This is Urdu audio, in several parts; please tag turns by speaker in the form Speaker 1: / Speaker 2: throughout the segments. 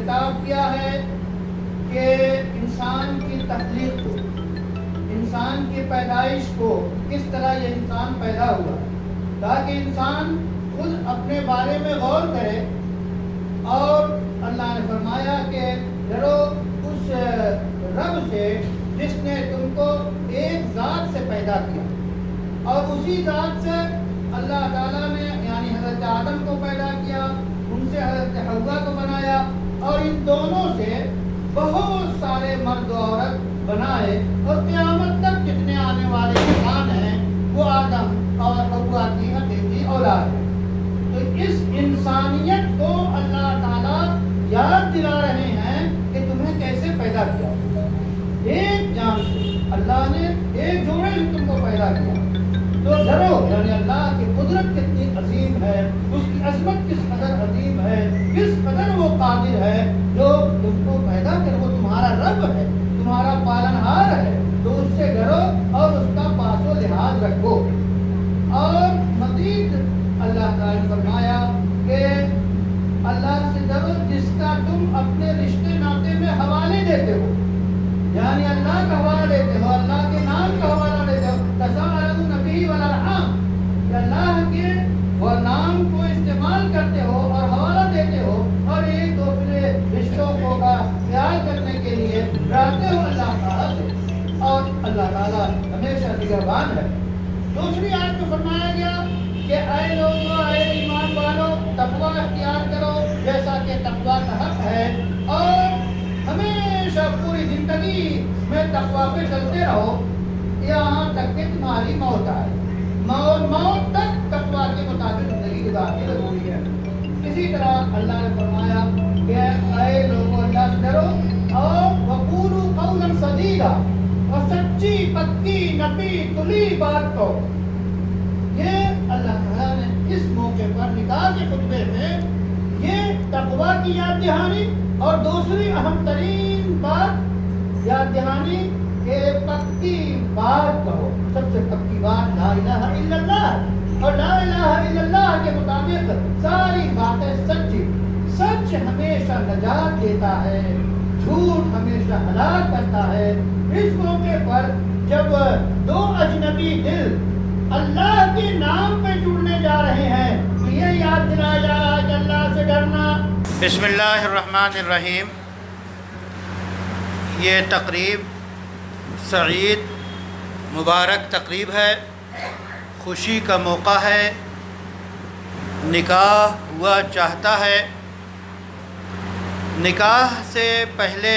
Speaker 1: خطاب کیا ہے کہ انسان کی تخلیق کو، انسان کی پیدائش کو، کس طرح یہ انسان پیدا ہوا، تاکہ انسان خود اپنے بارے میں غور کرے. اور اللہ نے فرمایا کہ ڈرو اس رب سے جس نے تم کو ایک ذات سے پیدا کیا، اور اسی ذات سے اللہ تعالیٰ نے یعنی حضرت آدم کو پیدا کیا، ان سے حضرت حوا کو بنایا، اور ان دونوں سے بہت سارے مرد و عورت بنائے، اور قیامت تک جتنے آنے والے انسان ہیں وہ آدم اور حوا کی حقیقی اولاد ہے. تو اس انسانیت کو اللہ تعالیٰ یاد دلا رہے ہیں کہ تمہیں کیسے پیدا کیا. ایک جان سے اللہ نے ایک جوڑے سے تم کو پیدا کیا. تو ڈرو، یعنی اللہ کی قدرت کتنی عظیم ہے، اس کی عظمت کس قدر عظیم ہے، کس قدر وہ قادر ہے جو تم کو پیدا کر، وہ تمہارا رب ہے، تمہارا پالنہار ہے. تو اس سے ڈرو اور اس کا پاس و لحاظ رکھو. اور مزید اللہ تعالیٰ نے فرمایا کہ اللہ سے ڈرو جس کا تم اپنے رشتے ناطے میں حوالے دیتے ہو، یعنی اللہ کا حوالہ دیتے ہو، اللہ کے نام کا حوالہ دیتے ہو. تساءلون به والارحام، کہ اللہ کے وہ نام کو استعمال کرتے ہو اور حوالہ دیتے ہو، اور ایک دوسرے رشتوں کو کا خیال کرنے کے لیے ڈراتے ہو اللہ تعالیٰ سے. اور اللہ تعالیٰ ہمیشہ نگہبان ہے. دوسری آیت میں فرمایا گیا کہ اے لوگو، اے ایمان والو، تقویٰ اختیار کرو جیسا کہ تقویٰ کا حق ہے، اور ہمیشہ پوری زندگی میں تقویٰ پہ چلتے رہو یہاں تک کہ تمہاری موت آئے. موت تک تقویٰ کے مطابق زندگی گزارنی ضروری ہے. اسی طرح اللہ نے فرمایا کہ اے لوگو اللہ سے ڈرو اور وقولوا قولا سدیدا، اور سچی پکی نپی تلی بات کو. یہ اللہ تعالیٰ نے اس موقع پر نکاح کے خطبے میں یہ تقویٰ کی یاد دہانی، اور دوسری اہم ترین بات یاد دہانی کہ پکی بات کہو. سب سے پکی بات لا الہ الا اللہ، اور لا الہ الا اللہ کے مطابق ساری باتیں سچی. سچ ہمیشہ نجات دیتا ہے، جھوٹ ہمیشہ ہلاک کرتا ہے. اس موقع پر جب دو اجنبی دل اللہ کے نام پہ جڑنے جا رہے ہیں تو یہ یاد دلایا جا رہا ہے کہ اللہ سے ڈرنا.
Speaker 2: بسم اللہ الرحمن الرحیم. یہ تقریب سعید مبارک تقریب ہے، خوشی کا موقع ہے، نکاح ہوا چاہتا ہے. نکاح سے پہلے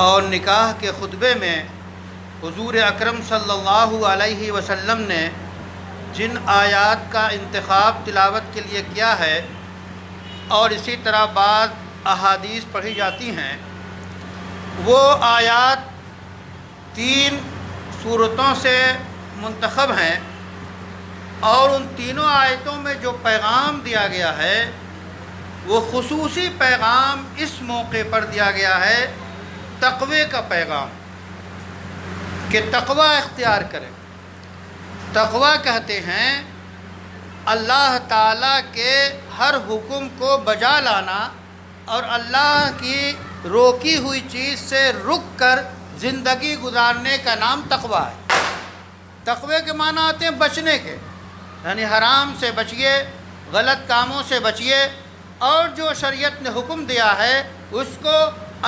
Speaker 2: اور نکاح کے خطبے میں حضور اکرم صلی اللہ علیہ وسلم نے جن آیات کا انتخاب تلاوت کے لیے کیا ہے، اور اسی طرح بعض احادیث پڑھی جاتی ہیں، وہ آیات 3 صورتوں سے منتخب ہیں. اور ان تینوں آیتوں میں جو پیغام دیا گیا ہے وہ خصوصی پیغام اس موقع پر دیا گیا ہے، تقوی کا پیغام، کہ تقوی اختیار کریں. تقوی کہتے ہیں اللہ تعالیٰ کے ہر حکم کو بجا لانا، اور اللہ کی روکی ہوئی چیز سے رک کر زندگی گزارنے کا نام تقوی ہے. تقوی کے معنی آتے ہیں بچنے کے، یعنی حرام سے بچیے، غلط کاموں سے بچیے، اور جو شریعت نے حکم دیا ہے اس کو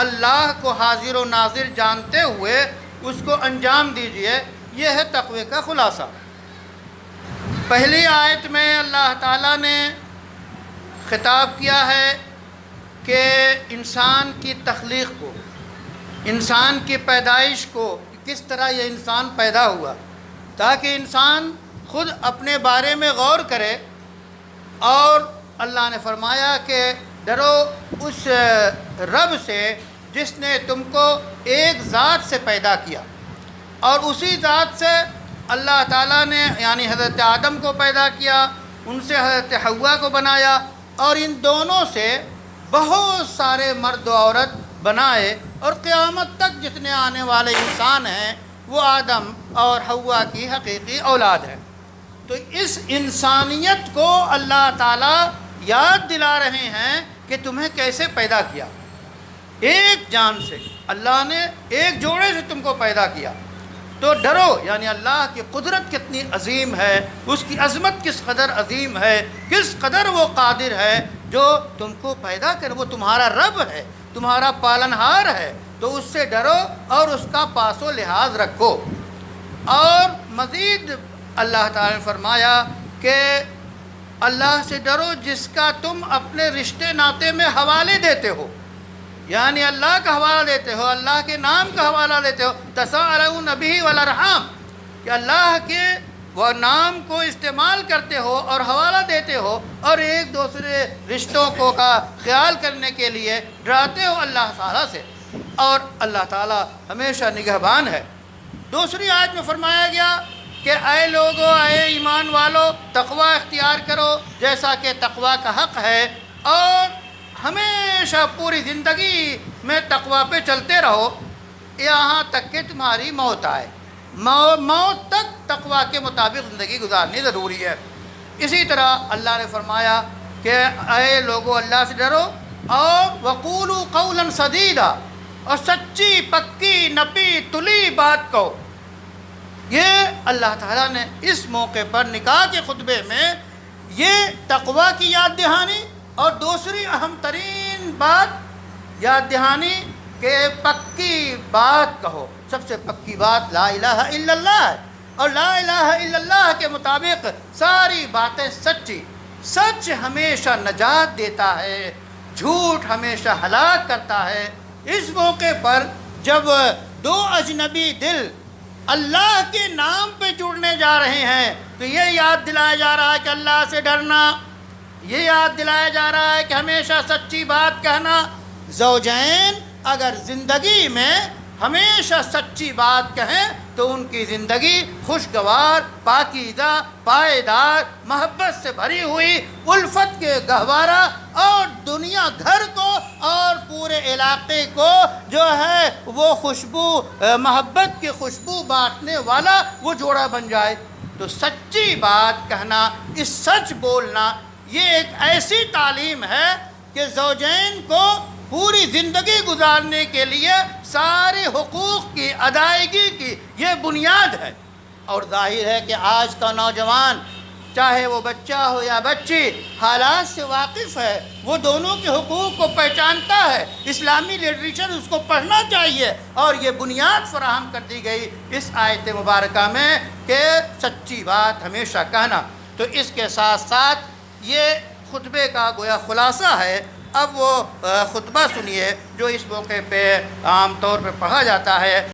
Speaker 2: اللہ کو حاضر و ناظر جانتے ہوئے اس کو انجام دیجیے. یہ ہے تقوی کا خلاصہ. پہلی آیت میں اللہ تعالیٰ نے خطاب کیا ہے کہ انسان کی تخلیق کو، انسان کی پیدائش کو، کس طرح یہ انسان پیدا ہوا، تاکہ انسان خود اپنے بارے میں غور کرے. اور اللہ نے فرمایا کہ ڈرو اس رب سے جس نے تم کو ایک ذات سے پیدا کیا، اور اسی ذات سے اللہ تعالیٰ نے یعنی حضرت آدم کو پیدا کیا، ان سے حضرت حوا کو بنایا، اور ان دونوں سے بہت سارے مرد و عورت بنائے، اور قیامت تک جتنے آنے والے انسان ہیں وہ آدم اور حوا کی حقیقی اولاد ہیں. تو اس انسانیت کو اللہ تعالیٰ یاد دلا رہے ہیں کہ تمہیں کیسے پیدا کیا، ایک جان سے اللہ نے ایک جوڑے سے تم کو پیدا کیا، تو ڈرو، یعنی اللہ کی قدرت کتنی عظیم ہے، اس کی عظمت کس قدر عظیم ہے، کس قدر وہ قادر ہے جو تم کو پیدا کر، وہ تمہارا رب ہے، تمہارا پالنہار ہے، تو اس سے ڈرو اور اس کا پاس و لحاظ رکھو۔ اور مزید اللہ تعالیٰ نے فرمایا کہ اللہ سے ڈرو جس کا تم اپنے رشتے ناطے میں حوالے دیتے ہو، یعنی اللہ کا حوالہ دیتے ہو، اللہ کے نام کا حوالہ دیتے ہو، تساءلون بہ والارحام، کہ اللہ کے وہ نام کو استعمال کرتے ہو اور حوالہ دیتے ہو اور ایک دوسرے رشتوں کو کا خیال کرنے کے لیے ڈراتے ہو اللہ تعالیٰ سے، اور اللہ تعالیٰ ہمیشہ نگہبان ہے۔ دوسری آیت میں فرمایا گیا کہ اے لوگو، اے ایمان والو، تقوی اختیار کرو جیسا کہ تقوی کا حق ہے، اور ہمیشہ پوری زندگی میں تقوی پہ چلتے رہو یہاں تک کہ تمہاری موت آئے، موت تک تقوی کے مطابق زندگی گزارنی ضروری ہے۔ اسی طرح اللہ نے فرمایا کہ اے لوگو اللہ سے ڈرو اور وقولوا قولا سدیدا، اور سچی پکی نپی تلی بات کہو۔ یہ اللہ تعالیٰ نے اس موقع پر نکاح کے خطبے میں یہ تقوی کی یاد دہانی اور دوسری اہم ترین بات یاد دہانی کہ پکی بات کہو۔ سب سے پکی بات لا الہ الا اللہ ہے، اور لا الہ الا اللہ کے مطابق ساری باتیں سچی۔ سچ ہمیشہ نجات دیتا ہے، جھوٹ ہمیشہ ہلاک کرتا ہے۔ اس موقع پر جب دو اجنبی دل اللہ کے نام پہ جڑنے جا رہے ہیں تو یہ یاد دلایا جا رہا ہے کہ اللہ سے ڈرنا، یہ یاد دلایا جا رہا ہے کہ ہمیشہ سچی بات کہنا۔ زوجین اگر زندگی میں ہمیشہ سچی بات کہیں تو ان کی زندگی خوشگوار، پاکیزہ، پائیدار، محبت سے بھری ہوئی، الفت کے گہوارہ، اور دنیا گھر کو اور پورے علاقے کو جو ہے وہ خوشبو، محبت کی خوشبو بانٹنے والا وہ جوڑا بن جائے۔ تو سچی بات کہنا، اس سچ بولنا، یہ ایک ایسی تعلیم ہے کہ زوجین کو پوری زندگی گزارنے کے لیے سارے حقوق کی ادائیگی کی یہ بنیاد ہے۔ اور ظاہر ہے کہ آج کا نوجوان، چاہے وہ بچہ ہو یا بچی، حالات سے واقف ہے، وہ دونوں کے حقوق کو پہچانتا ہے، اسلامی لٹریچر اس کو پڑھنا چاہیے، اور یہ بنیاد فراہم کر دی گئی اس آیت مبارکہ میں کہ سچی بات ہمیشہ کہنا۔ تو اس کے ساتھ ساتھ یہ خطبے کا گویا خلاصہ ہے۔ اب وہ خطبہ سنیے جو اس موقع پہ عام طور پہ پڑھا جاتا ہے۔